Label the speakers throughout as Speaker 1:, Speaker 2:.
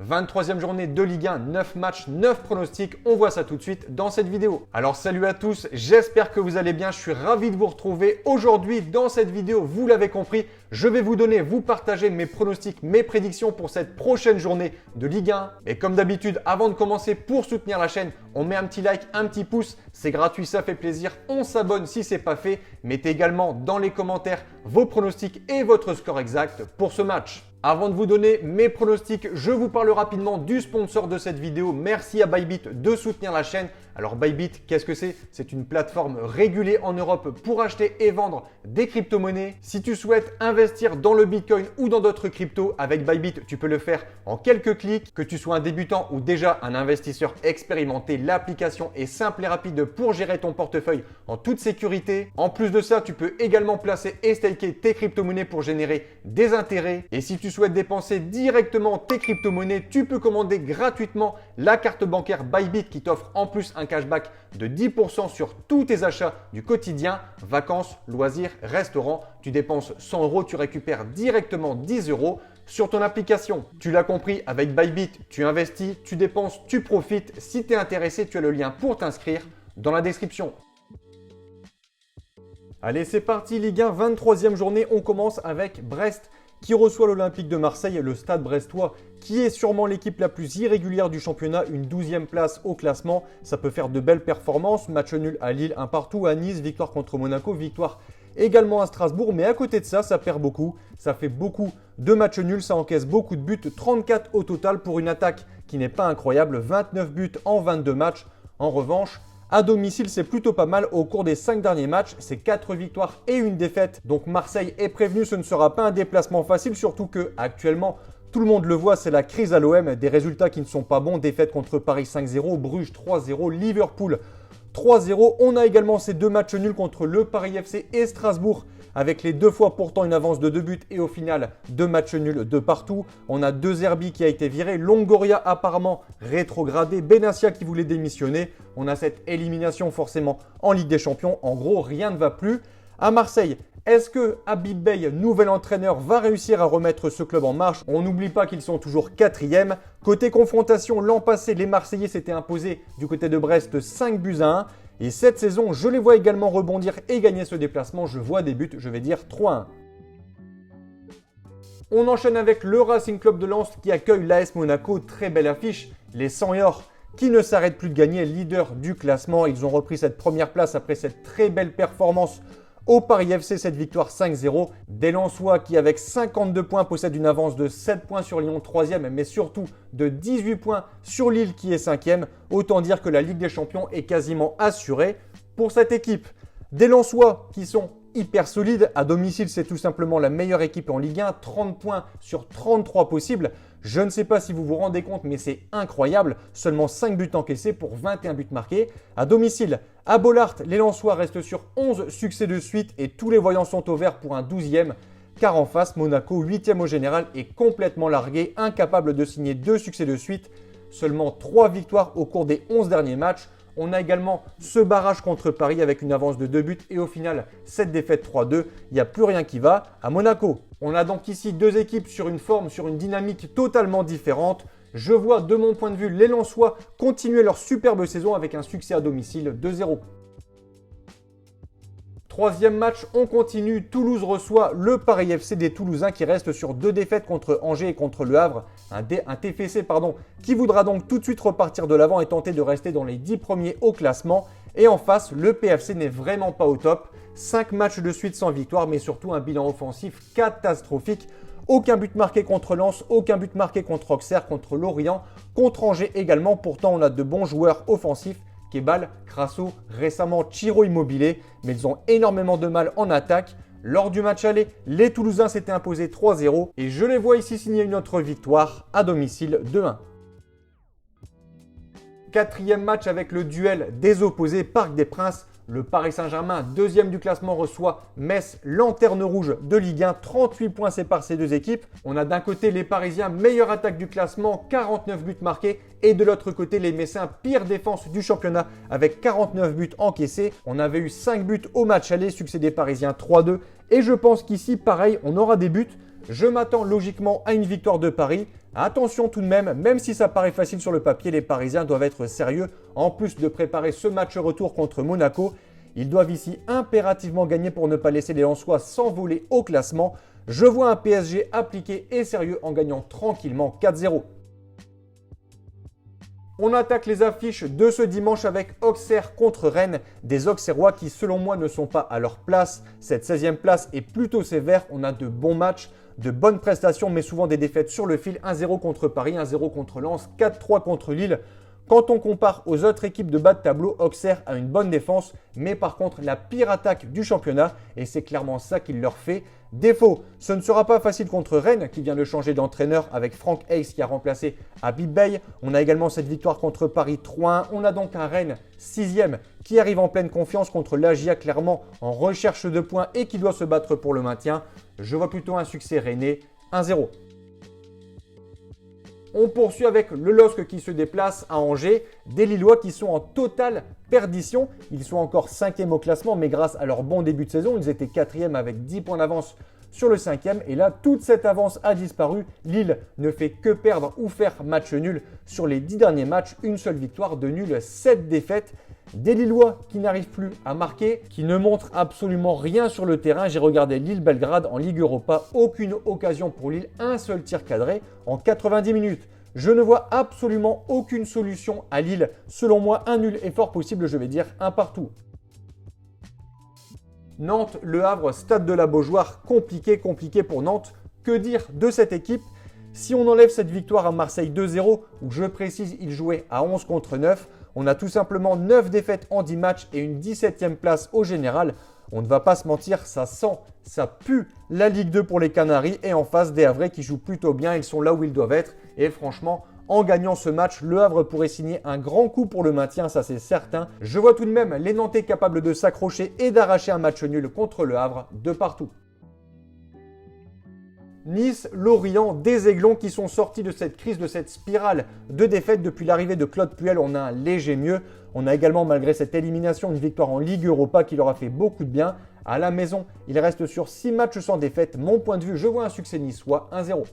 Speaker 1: 23e journée de Ligue 1, 9 matchs, 9 pronostics, on voit ça tout de suite dans cette vidéo. Alors salut à tous, j'espère que vous allez bien, je suis ravi de vous retrouver. Aujourd'hui dans cette vidéo, vous l'avez compris, je vais vous partager mes pronostics, mes prédictions pour cette prochaine journée de Ligue 1. Et comme d'habitude, avant de commencer, pour soutenir la chaîne, on met un petit like, un petit pouce, c'est gratuit, ça fait plaisir. On s'abonne si ce n'est pas fait. Mettez également dans les commentaires vos pronostics et votre score exact pour ce match. Avant de vous donner mes pronostics, je vous parle rapidement du sponsor de cette vidéo. Merci à Bybit de soutenir la chaîne. Alors Bybit, qu'est-ce que c'est? C'est une plateforme régulée en Europe pour acheter et vendre des crypto-monnaies. Si tu souhaites investir dans le Bitcoin ou dans d'autres cryptos, avec Bybit, tu peux le faire en quelques clics. Que tu sois un débutant ou déjà un investisseur expérimenté, l'application est simple et rapide pour gérer ton portefeuille en toute sécurité. En plus de ça, tu peux également placer et staker tes crypto-monnaies pour générer des intérêts. Et si tu souhaites dépenser directement tes crypto-monnaies, tu peux commander gratuitement la carte bancaire Bybit qui t'offre en plus un cashback de 10% sur tous tes achats du quotidien, vacances, loisirs, restaurants. Tu dépenses 100 €, tu récupères directement 10 € sur ton application. Tu l'as compris, avec Bybit, tu investis, tu dépenses, tu profites. Si tu es intéressé, tu as le lien pour t'inscrire dans la description. Allez, c'est parti, Ligue 1, 23e journée. On commence avec Brest qui reçoit l'Olympique de Marseille, le Stade brestois, qui est sûrement l'équipe la plus irrégulière du championnat, une 12e place au classement. Ça peut faire de belles performances, match nul à Lille, un partout à Nice, victoire contre Monaco, victoire également à Strasbourg. Mais à côté de ça, ça perd beaucoup, ça fait beaucoup de matchs nuls, ça encaisse beaucoup de buts, 34 au total pour une attaque qui n'est pas incroyable, 29 buts en 22 matchs. En revanche, à domicile, c'est plutôt pas mal. Au cours des 5 derniers matchs, c'est 4 victoires et une défaite. Donc Marseille est prévenu, ce ne sera pas un déplacement facile, surtout que actuellement, tout le monde le voit, c'est la crise à l'OM. Des résultats qui ne sont pas bons. Défaite contre Paris 5-0, Bruges 3-0, Liverpool 3-0. On a également ces deux matchs nuls contre le Paris FC et Strasbourg, avec les deux fois pourtant une avance de 2 buts et au final 2 matchs nuls de partout. On a De Zerbi qui a été viré, Longoria apparemment rétrogradé, Benassia qui voulait démissionner. On a cette élimination forcément en Ligue des Champions. En gros, rien ne va plus. À Marseille, est-ce que Habib Beye, nouvel entraîneur, va réussir à remettre ce club en marche? On n'oublie pas qu'ils sont toujours 4e. Côté confrontation, l'an passé, les Marseillais s'étaient imposés du côté de Brest 5-1. Et cette saison, je les vois également rebondir et gagner ce déplacement. Je vois des buts, je vais dire 3-1. On enchaîne avec le Racing Club de Lens qui accueille l'AS Monaco. Très belle affiche. Les 100 qui ne s'arrêtent plus de gagner, leader du classement. Ils ont repris cette première place après cette très belle performance au Paris FC, cette victoire 5-0. Des Lensois qui, avec 52 points, possèdent une avance de 7 points sur Lyon 3e, mais surtout de 18 points sur Lille qui est 5e. Autant dire que la Ligue des Champions est quasiment assurée pour cette équipe. Des Lensois qui sont hyper solides. À domicile, c'est tout simplement la meilleure équipe en Ligue 1. 30 points sur 33 possibles. Je ne sais pas si vous vous rendez compte, mais c'est incroyable. Seulement 5 buts encaissés pour 21 buts marqués. À domicile, à Bollaert, les Lensois restent sur 11 succès de suite et tous les voyants sont au vert pour un 12e. Car en face, Monaco, 8e au général, est complètement largué, incapable de signer 2 succès de suite. Seulement 3 victoires au cours des 11 derniers matchs. On a également ce barrage contre Paris avec une avance de 2 buts et au final, cette défaite 3-2. Il n'y a plus rien qui va à Monaco. On a donc ici deux équipes sur une forme, sur une dynamique totalement différente. Je vois de mon point de vue les Lensois continuer leur superbe saison avec un succès à domicile 2-0. Troisième match, on continue. Toulouse reçoit le Paris FC, des Toulousains qui restent sur 2 défaites contre Angers et contre Le Havre. Un TFC qui voudra donc tout de suite repartir de l'avant et tenter de rester dans les 10 premiers au classement. Et en face, le PFC n'est vraiment pas au top. 5 matchs de suite sans victoire, mais surtout un bilan offensif catastrophique. Aucun but marqué contre Lens, aucun but marqué contre Auxerre, contre Lorient, contre Angers également. Pourtant, on a de bons joueurs offensifs. Kebal, Crasso, récemment Chiro Immobilier, mais ils ont énormément de mal en attaque. Lors du match aller, les Toulousains s'étaient imposés 3-0 et je les vois ici signer une autre victoire à domicile 2-1. Quatrième match avec le duel des opposés, Parc des Princes. Le Paris Saint-Germain, 2e du classement, reçoit Metz, lanterne rouge de Ligue 1. 38 points séparent ces deux équipes. On a d'un côté les Parisiens, meilleure attaque du classement, 49 buts marqués. Et de l'autre côté, les Messins, pire défense du championnat avec 49 buts encaissés. On avait eu 5 buts au match aller, succès des Parisiens 3-2. Et je pense qu'ici, pareil, on aura des buts. je m'attends logiquement à une victoire de Paris. Attention tout de même si ça paraît facile sur le papier, les Parisiens doivent être sérieux. En plus de préparer ce match retour contre Monaco, ils doivent ici impérativement gagner pour ne pas laisser les Lensois s'envoler au classement. Je vois un PSG appliqué et sérieux en gagnant tranquillement 4-0. On attaque les affiches de ce dimanche avec Auxerre contre Rennes, des Auxerrois qui selon moi ne sont pas à leur place. Cette 16e place est plutôt sévère, on a de bons matchs, de bonnes prestations mais souvent des défaites sur le fil. 1-0 contre Paris, 1-0 contre Lens, 4-3 contre Lille. Quand on compare aux autres équipes de bas de tableau, Auxerre a une bonne défense, mais par contre la pire attaque du championnat et c'est clairement ça qui leur fait défaut. Ce ne sera pas facile contre Rennes qui vient de changer d'entraîneur avec Franck Hayes qui a remplacé Habib Beye. On a également cette victoire contre Paris 3-1. On a donc un Rennes 6e qui arrive en pleine confiance contre l'Agia clairement en recherche de points et qui doit se battre pour le maintien. Je vois plutôt un succès rennais 1-0. On poursuit avec le LOSC qui se déplace à Angers, des Lillois qui sont en totale perdition. Ils sont encore 5e au classement, mais grâce à leur bon début de saison, ils étaient 4e avec 10 points d'avance sur le 5e. Et là, toute cette avance a disparu. Lille ne fait que perdre ou faire match nul sur les 10 derniers matchs. Une seule victoire de nul, 7 défaites. Des Lillois qui n'arrivent plus à marquer, qui ne montrent absolument rien sur le terrain. J'ai regardé Lille-Belgrade en Ligue Europa, aucune occasion pour Lille, un seul tir cadré en 90 minutes. Je ne vois absolument aucune solution à Lille. Selon moi, un nul est fort possible, je vais dire un partout. Nantes, Le Havre, Stade de la Beaujoire, compliqué pour Nantes. Que dire de cette équipe? Si on enlève cette victoire à Marseille 2-0, où je précise, ils jouaient à 11 contre 9, on a tout simplement 9 défaites en 10 matchs et une 17e place au général. On ne va pas se mentir, ça sent, ça pue la Ligue 2 pour les Canaries et en face des Havrais qui jouent plutôt bien, ils sont là où ils doivent être. Et franchement, en gagnant ce match, Le Havre pourrait signer un grand coup pour le maintien, ça c'est certain. Je vois tout de même les Nantais capables de s'accrocher et d'arracher un match nul contre Le Havre de partout. Nice, Lorient, des Aiglons qui sont sortis de cette crise, de cette spirale de défaites depuis l'arrivée de Claude Puel. On a un léger mieux. On a également, malgré cette élimination, une victoire en Ligue Europa qui leur a fait beaucoup de bien. À la maison, ils restent sur 6 matchs sans défaite. Mon point de vue, je vois un succès niçois 1-0.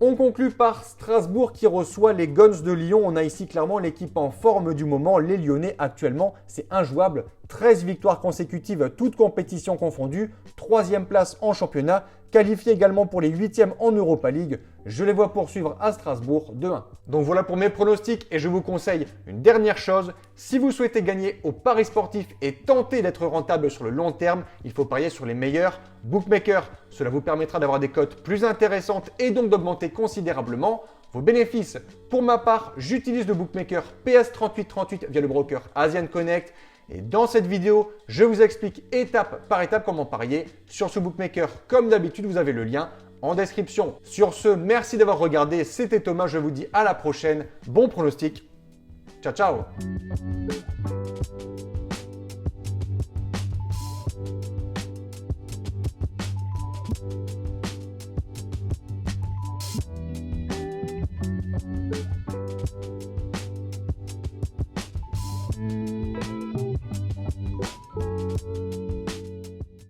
Speaker 1: On conclut par Strasbourg qui reçoit les Guns de Lyon. On a ici clairement l'équipe en forme du moment. Les Lyonnais actuellement, c'est injouable. 13 victoires consécutives, toutes compétitions confondues. 3e place en championnat. Qualifié également pour les 8e en Europa League. Je les vois poursuivre à Strasbourg 2-1. Donc voilà pour mes pronostics et je vous conseille une dernière chose. Si vous souhaitez gagner au paris sportif et tenter d'être rentable sur le long terme, il faut parier sur les meilleurs bookmakers. Cela vous permettra d'avoir des cotes plus intéressantes et donc d'augmenter considérablement vos bénéfices. Pour ma part, j'utilise le bookmaker PS3838 via le broker Asian Connect. Et dans cette vidéo, je vous explique étape par étape comment parier sur ce bookmaker. Comme d'habitude, vous avez le lien en description. Sur ce, merci d'avoir regardé. C'était Thomas, je vous dis à la prochaine. Bon pronostic. Ciao, ciao.